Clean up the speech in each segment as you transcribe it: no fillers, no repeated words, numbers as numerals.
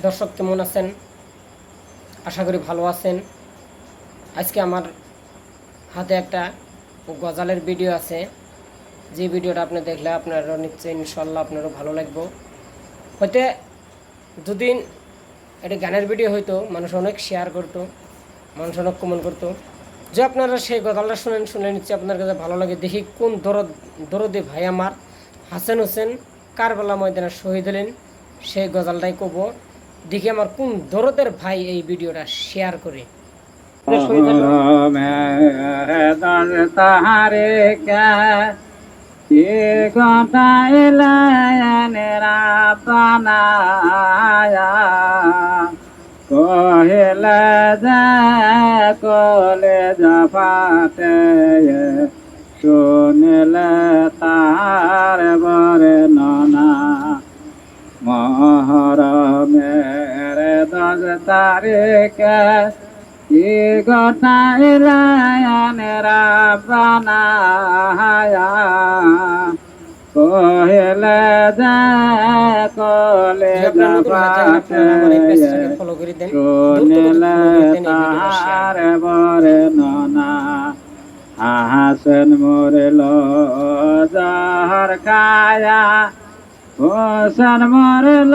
দর্শক কেমন আছেন? আশা করি ভালো আছেন। আজকে আমার হাতে একটা গজালের ভিডিও আছে, যে ভিডিওটা আপনি দেখলে আপনারও নিশ্চয়ই ইনশাল্লাহ আপনারও ভালো লাগবে। হয়তো যদি এটা গানের ভিডিও হইতো, মানুষ অনেক শেয়ার করতো, মানুষ অনেক কমেন্ট করতো। যে আপনারা সেই গজালটা শুনে নিশ্চয়ই আপনার কাছে ভালো লাগে। দেখি কোন দরদি ভাই আমার হাসান হোসেন কারবালা ময়দানে শহীদ হলেন, সেই গজালটাই কব। দেখি আমার কোন দরদের ভাই এই ভিডিওটা শেয়ার করে শহীদ হলো। তাহারে কে গটাইলেন রাবানায়া কহিলে যে কলে জাফাতে শুনিলে তাহার বর্ণনা মহরমের 10 তারিখে কি গটাইলেন রাবানায়া কহিলে যে কলে যাবাতে শুনিলে তাহার বর্ণনা হাসেন মরল জহর খায়া হোসেন মরল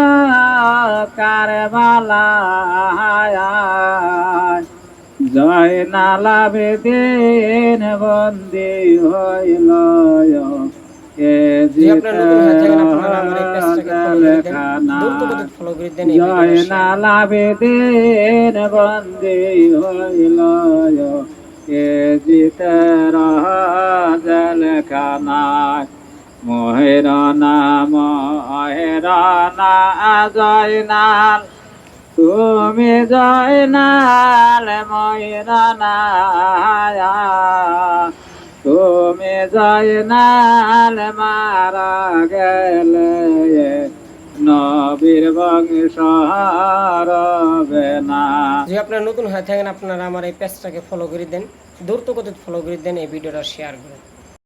কারবালায়া জয়নালাবেদিন বন্দী হইল জয়নালাবেদিন বন্দী হইল জিতের জলখানায় মহেরানা মহেরানা জয়নাল তুমি জয়নাল মহেরানা তুমি জয়নাল মারা গেলে নবীর বংশ হারাবে না। যদি আপনারা নতুন হয়ে থাকেন, আপনারা আমার এই পেজটাকে ফলো করে দেন, দ্রুত গতিতে ফলো করে দেন, এই ভিডিওটা শেয়ার করেন।